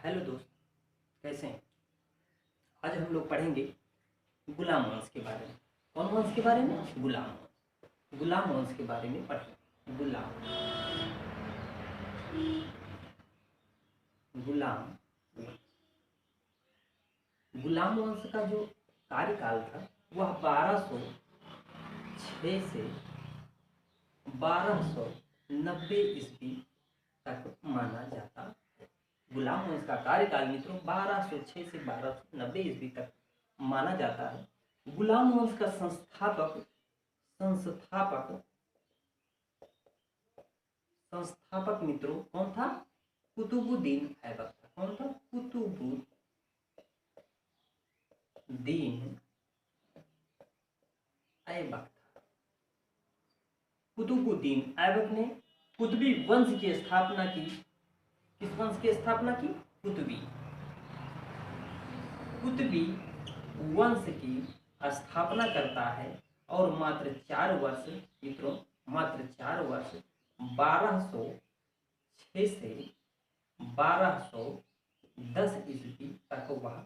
Hello दोस्त, कैसे हैं। आज हम लोग पढ़ेंगे गुलाम वंश के बारे में। कौन वंश के बारे में? गुलाम वंश। गुलाम वंश के बारे में पढ़ेंगे। गुलाम गुलाम वंश का जो कार्यकाल था वह 1206 से 1290 ईस्वी तक माना जाता है। गुलाम वंश का कार्यकाल मित्रों 1206 से 1290 ईस्वी तक माना जाता है। गुलाम वंश का संस्थापक संस्थापक मित्रों कौन था? कुतुबुद्दीन ऐबक था। कौन था? कुतुबुद्दीन ऐबक था। कुतुबुद्दीन ऐबक ने कुतुबी वंश की स्थापना की। किस वंश की स्थापना की? कुतुबी वंश की स्थापना करता है और मात्र 4 वर्ष मित्रों, मात्र 4 वर्ष 1206 से 1210 ईस्वी तक वह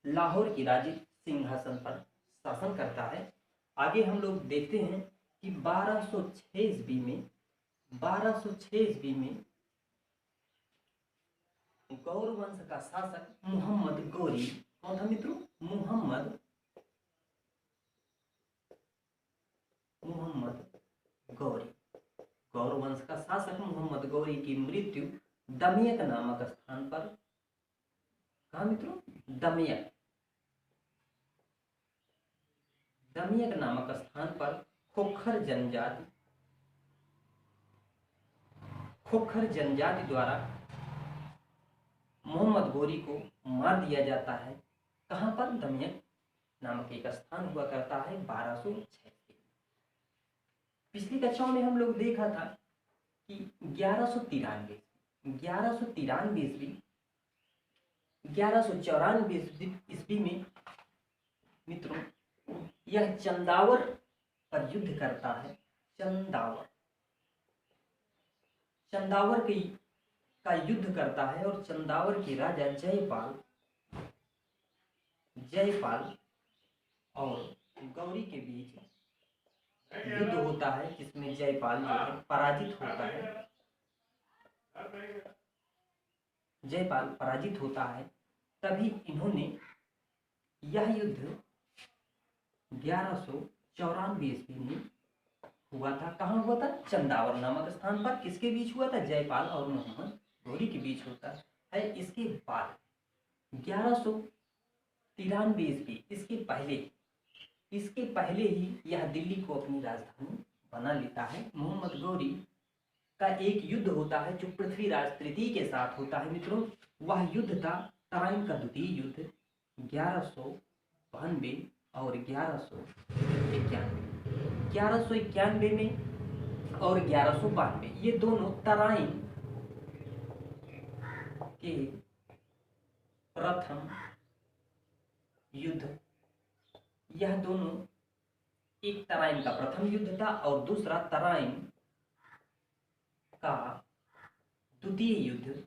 लाहौर की राज सिंहासन पर शासन करता है। आगे हम लोग देखते हैं कि 1206 ईस्वी में गौर वंश का शासक मोहम्मद गौरी। कौन था मित्रों? मोहम्मद गौरी। गौर वंश का शासक मोहम्मद गौरी की मृत्यु दमियक नामक स्थान पर। कहा मित्रों? दमियक नामक स्थान पर खोखर जनजाति द्वारा मोहम्मद गौरी को मार दिया जाता है। कहां पर? दमियक नामक एक स्थान हुआ करता है 1206। पिछली कक्षाओं में हम लोग देखा था कि 1194 ईस्वी में मित्रों यह चंदावर पर युद्ध करता है। चंदावर का युद्ध करता है और चंदावर के राजा जयपाल और गौरी के बीच युद्ध होता है, जिसमें जयपाल जो है पराजित होता है। तभी इन्होंने यह युद्ध 1194 ईस्वी में हुआ था। कहाँ हुआ था? चंदावर नामक स्थान पर। किसके बीच हुआ था? जयपाल और मोहम्मद गौरी के बीच होता है। इसके बाद 1193 ईस्वी, इसके पहले ही यह दिल्ली को अपनी राजधानी बना लेता है। मोहम्मद गौरी का एक युद्ध होता है जो पृथ्वीराज तृतीय के साथ होता है मित्रों। वह युद्ध था तराइन का द्वितीय युद्ध 1192 और 1191 में और 1192, ये दोनों तराइन के प्रथम युद्ध। यह दोनों, एक तराइन का प्रथम युद्ध था और दूसरा तराइन का द्वितीय युद्ध।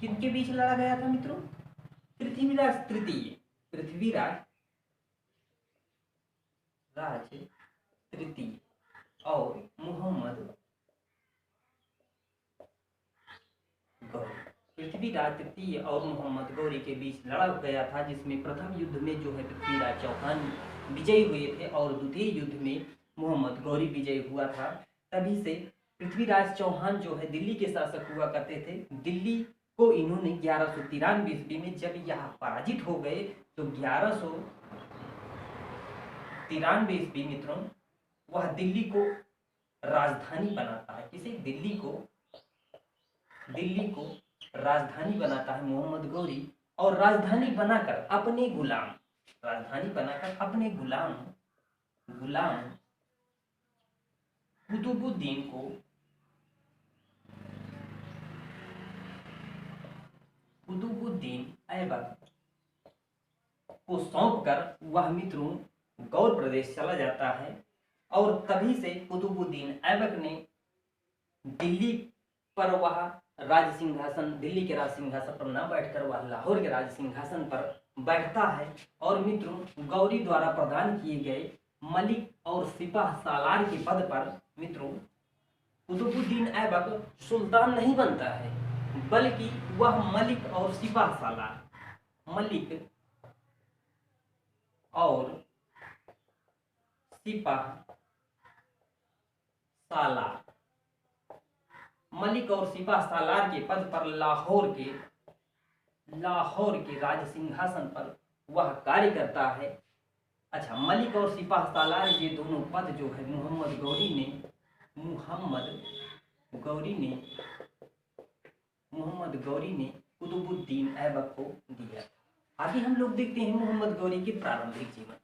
किनके बीच लड़ा गया था मित्रों? पृथ्वीराज तृतीय और मोहम्मद गौरी। पृथ्वीराज तृतीय और मोहम्मद गौरी के बीच लड़ा गया था, जिसमें प्रथम युद्ध में जो है पृथ्वीराज चौहान विजयी हुए थे और द्वितीय युद्ध में मोहम्मद गौरी विजयी हुआ था। तभी से पृथ्वीराज चौहान जो है दिल्ली के शासक हुआ करते थे। दिल्ली को इन्होंने 1193 ईस्वी में जब यह पराजित हो गए तो 1193 ईस्वी मित्रों वह दिल्ली को राजधानी बनाता है। किसे? दिल्ली को राजधानी बनाता है मोहम्मद गौरी। और राजधानी बनाकर अपने गुलाम कुतुबुद्दीन ऐबक को सौंपकर वह मित्रों गौर प्रदेश चला जाता है। और तभी से कुतुबुद्दीन ऐबक ने दिल्ली पर वह राज सिंहासन, दिल्ली के राज सिंहासन पर न बैठकर वह लाहौर के राज सिंहासन पर बैठता है। और मित्रों गौरी द्वारा प्रदान किए गए मलिक और सिपाह सालार के पद पर मित्रों कुतुबुद्दीन ऐबक सुल्तान नहीं बनता है, बल्कि वह मलिक और सिपाह सालार, मलिक और सिपाह सालार, मलिक और सिपाह सालार के पद पर लाहौर के राज सिंहासन पर वह कार्य करता है। अच्छा, मलिक और सिपाह सालार ये दोनों पद जो है मोहम्मद गौरी ने कुतुबुद्दीन ऐबक को दिया। आगे हम लोग देखते हैं मोहम्मद गौरी के प्रारंभिक जीवन।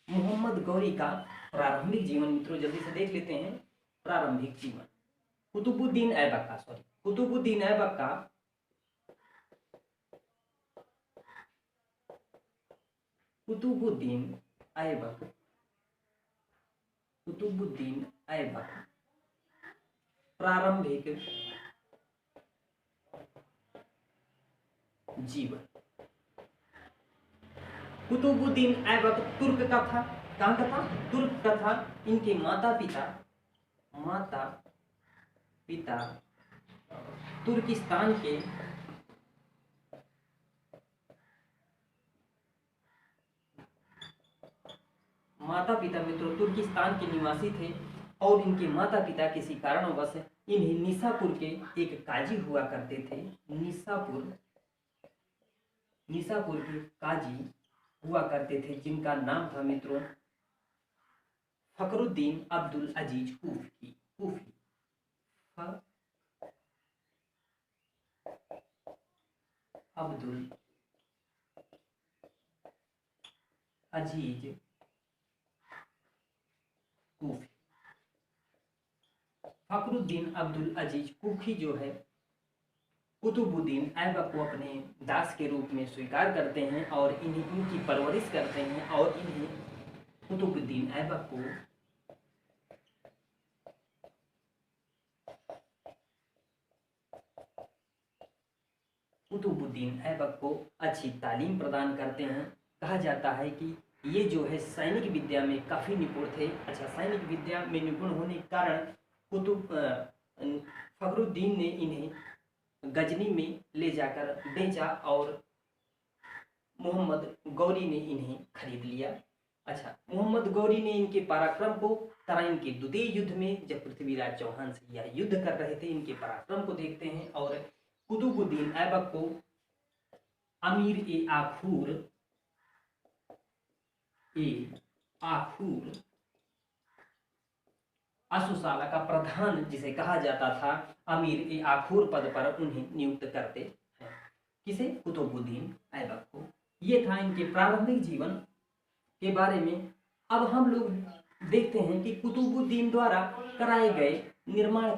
मोहम्मद गौरी का प्रारंभिक जीवन मित्रों जल्दी से देख लेते हैं। प्रारंभिक जीवन कुतुबुद्दीन ऐबक का कुतुबुद्दीन ऐबक प्रारंभिक जीवन। कुतुबुद्दीन ऐबक तुर्क का था। कहाँ का था? तुर्क का था। इनके माता पिता तुर्किस्तान के मित्रों तुर्किस्तान के निवासी थे और इनके माता पिता किसी कारणवश इन्हें निसापुर के एक काजी हुआ करते थे। निसापुर के काजी हुआ करते थे जिनका नाम था मित्रों फखरुद्दीन अब्दुल अजीज कूफी। अब्दुल अजीज कूफी। फखरुद्दीन अब्दुल अजीज कूफी जो है कुतुबुद्दीन ऐबक को अपने दास के रूप में स्वीकार करते हैं और इनकी परवरिश करते हैं और इन्हें कुतुबुद्दीन ऐबक को अच्छी तालीम प्रदान करते हैं। कहा जाता है कि ये जो है सैनिक विद्या में काफ़ी निपुण थे। अच्छा, सैनिक विद्या में निपुण होने के कारण फखरुद्दीन ने इन्हें गजनी में ले जाकर बेचा और मोहम्मद गौरी ने इन्हें खरीद लिया। अच्छा, मोहम्मद गौरी ने इनके पराक्रम को तराइन के द्वितीय युद्ध में जब पृथ्वीराज चौहान से यह युद्ध कर रहे थे, इनके पराक्रम को देखते हैं और कुतुबुद्दीन ऐबक को अमीर ए आखूर अशुशाला का प्रधान जिसे कहा जाता था, अमीर ए आखूर पद पर उन्हें नियुक्त करते हैं। किसे? कुतुबुद्दीन ऐबक को। ये था इनके प्रारंभिक जीवन के बारे में। अब हम लोग देखते हैं कि कुतुबुद्दीन द्वारा कराए गए निर्माण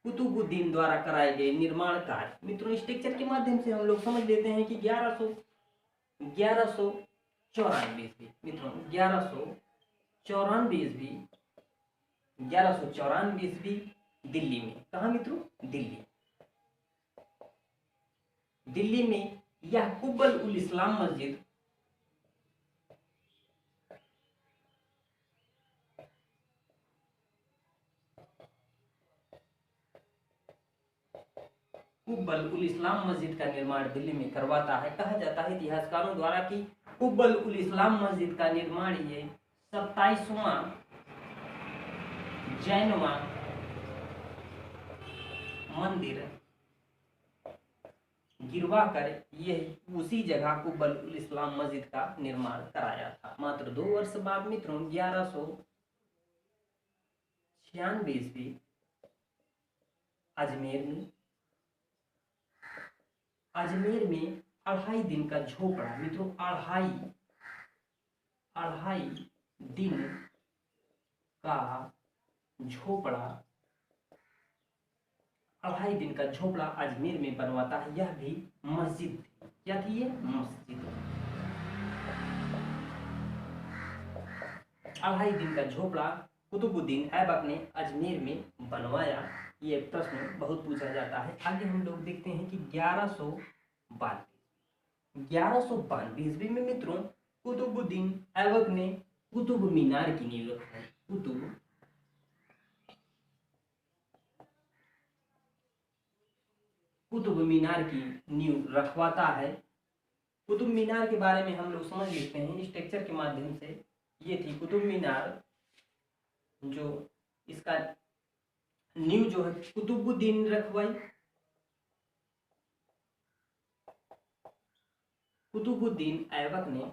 कुतुबुद्दीन द्वारा कराए गए निर्माण कार्य मित्रों स्ट्रक्चर के माध्यम से हम लोग समझ लेते हैं कि 1194 ईस्वी मित्रों 1194 ईस्वी दिल्ली में। कहाँ मित्रों? दिल्ली में यह कुब्बल उल इस्लाम मस्जिद का निर्माण दिल्ली में करवाता है। कहा जाता है इतिहासकारों द्वारा कि कुब्बल उल इस्लाम मस्जिद का निर्माण ये 27वां जैनवा मंदिर गिरवा कर यह उसी जगह कुब्बल उल इस्लाम मस्जिद का निर्माण कराया था। मात्र 2 वर्ष बाद मित्रों 1196 ईस्वी अजमेर में 2.5 दिन का झोपड़ा मित्रों 2.5 दिन का झोपड़ा अजमेर में बनवाता है। यह भी मस्जिद थी। क्या थी ये? मस्जिद। 2.5 दिन का झोपड़ा कुतुबुद्दीन ऐबक ने अजमेर में बनवाया? ये प्रश्न बहुत पूछा जाता है। आगे हम लोग देखते हैं कि 1192 ईस्वी में मित्रों कुतुबुद्दीन ऐबक ने कुतुब मीनार की नींव रखवाई। कुतुब मीनार की नींव रखवाता है। कुतुब मीनार के बारे में हम लोग समझ लेते हैं स्ट्रक्चर के माध्यम से। ये थी कुतुब मीनार, जो इसका नींव जो है कुतुबुद्दीन रखवाई। कुतुबुद्दीन ऐबक ने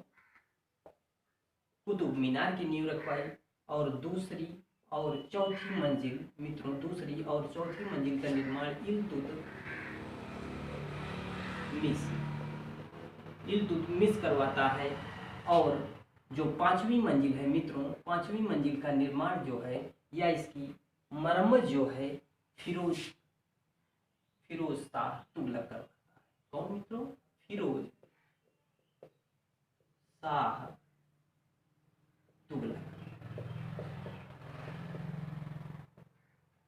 कुतुब मीनार की नींव रखवाई और दूसरी और चौथी मंजिल मित्रों, दूसरी और चौथी मंजिल का निर्माण इल्तुतमिश करवाता है। और जो 5वीं मंजिल है मित्रों, 5वीं मंजिल का निर्माण जो है या इसकी मरम्मत जो है फिरोज शाह तुगलक करवाता है। कौन मित्रों? फिरोज शाह तुगलक,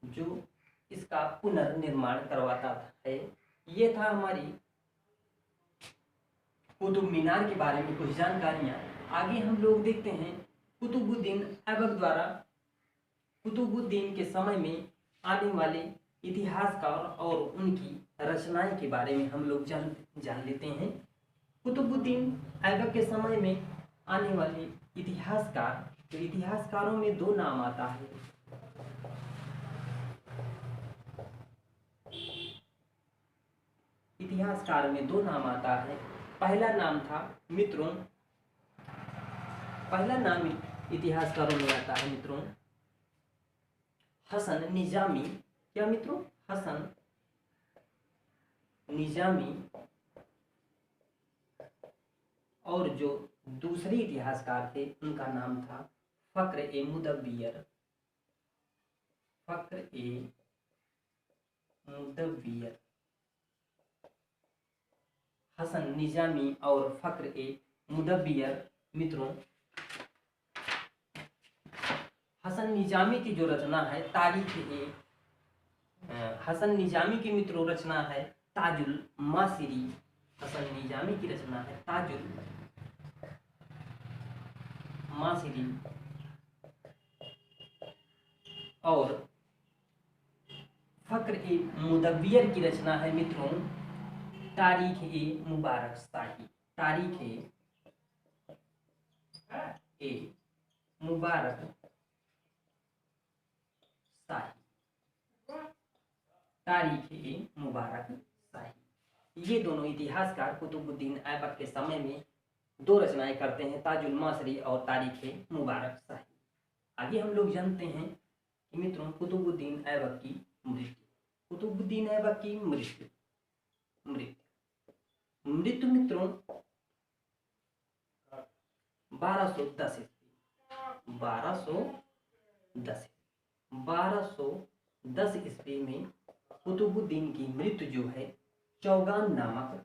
जो इसका पुनर्निर्माण करवाता है। ये था हमारी कुतुब मीनार के बारे में कुछ जानकारियां। आगे हम लोग देखते हैं कुतुबुद्दीन ऐबक द्वारा कुतुबुद्दीन के समय में आने वाले इतिहासकार और उनकी रचनाएं के बारे में हम लोग जान लेते हैं। कुतुबुद्दीन ऐबक के समय में आने वाले इतिहासकार, तो इतिहासकारों में 2 नाम आता है। इतिहासकार में 2 नाम आता है। पहला नाम था मित्रों, पहला नाम इतिहासकारों में आता है मित्रों हसन निजामी। क्या मित्रों? हसन निजामी। और जो दूसरे इतिहासकार थे उनका नाम था फक्र-ए-मुदव्विर। फक्र-ए-मुदव्विर। हसन निजामी और फक्र-ए-मुदव्विर मित्रों, हसन निजामी की जो रचना है हसन निजामी की मित्रों रचना है ताजुल मासिरी। हसन निजामी की रचना है ताजुल मासिरी। और फक्र-ए-मुदव्विर की रचना है मित्रों तारीख-ए-मुबारक शाही। तारीख-ए-मुबारक शाही। तारीख-ए-मुबारक शाही। ये दोनों इतिहासकार कुतुबुद्दीन ऐबक के समय में 2 रचनाएं करते हैं, ताजुल मासरी और तारीख-ए-मुबारक शाही। आगे हम लोग जानते हैं कि मित्रों कुतुबुद्दीन ऐबक की मृत्यु। कुतुबुद्दीन ऐबक की मृत्यु मित्रों 1210 ईस्वी में कुतुबुद्दीन की मृत्यु जो है चौगान नामक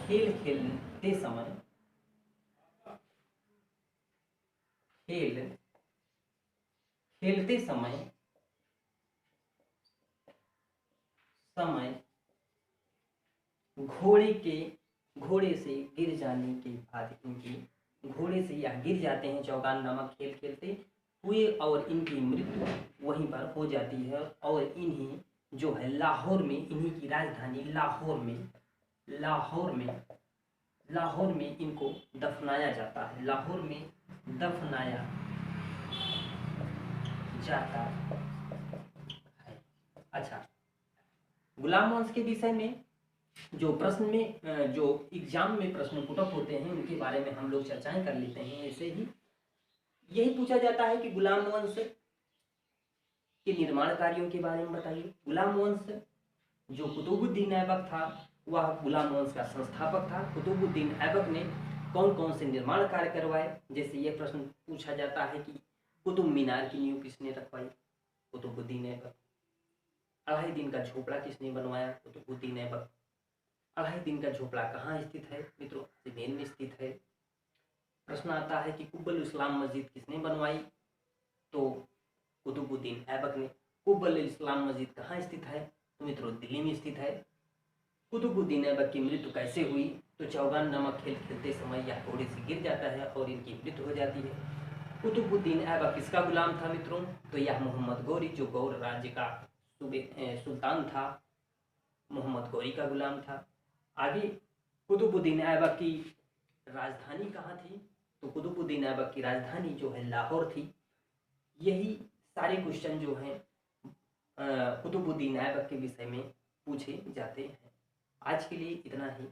खेल खेलते समय घोड़े से गिर जाने के बाद घोड़े से यह गिर जाते हैं चौगान नामक खेल खेलते हुए और इनकी मृत्यु वहीं पर हो जाती है। और इन्हीं जो है लाहौर में, इन्हीं की राजधानी लाहौर में इनको दफनाया जाता है। लाहौर में दफनाया जाता है। अच्छा, गुलाम वंश के विषय में जो प्रश्न में जो एग्जाम में प्रश्न पुटअप होते हैं उनके बारे में हम लोग चर्चाएं कर लेते हैं। ऐसे ही यही पूछा जाता है कि गुलाम वंश के निर्माण कार्यों के बारे में बताइए। गुलाम वंश जो कुतुबुद्दीन ऐबक था वह गुलाम वंश का संस्थापक था। कुतुबुद्दीन ऐबक ने कौन कौन से निर्माण कार्य करवाए? जैसे यह प्रश्न पूछा जाता है कि कुतुब मीनार की नींव किसने रखवाई? कुतुबुद्दीन ऐबक। 2.5 दिन का झोपड़ा किसने बनवाया? कुतुबुद्दीन ऐबक। अलाउद्दीन का झोपड़ा कहाँ स्थित है मित्रों? अजमेर में स्थित है। प्रश्न आता है कि कुब्बल इस्लाम मस्जिद किसने बनवाई? तो कुतुबुद्दीन ऐबक ने। कुब्बल इस्लाम मस्जिद कहाँ स्थित है? तो मित्रों दिल्ली में स्थित है। कुतुबुद्दीन ऐबक की मृत्यु कैसे हुई? तो चौगान नामक खेल खेलते समय यह घोड़े से गिर जाता है और इनकी मृत्यु हो जाती है। कुतुबुद्दीन ऐबक किसका गुलाम था मित्रों? तो यह मोहम्मद गौरी, जो गौर राज्य का सुल्तान था, मोहम्मद गौरी का गुलाम था। आगे कुतुबुद्दीन ऐबक की राजधानी कहाँ थी? तो कुतुबुद्दीन ऐबक की राजधानी जो है लाहौर थी। यही सारे क्वेश्चन जो हैं कुतुबुद्दीन ऐबक के विषय में पूछे जाते हैं। आज के लिए इतना ही।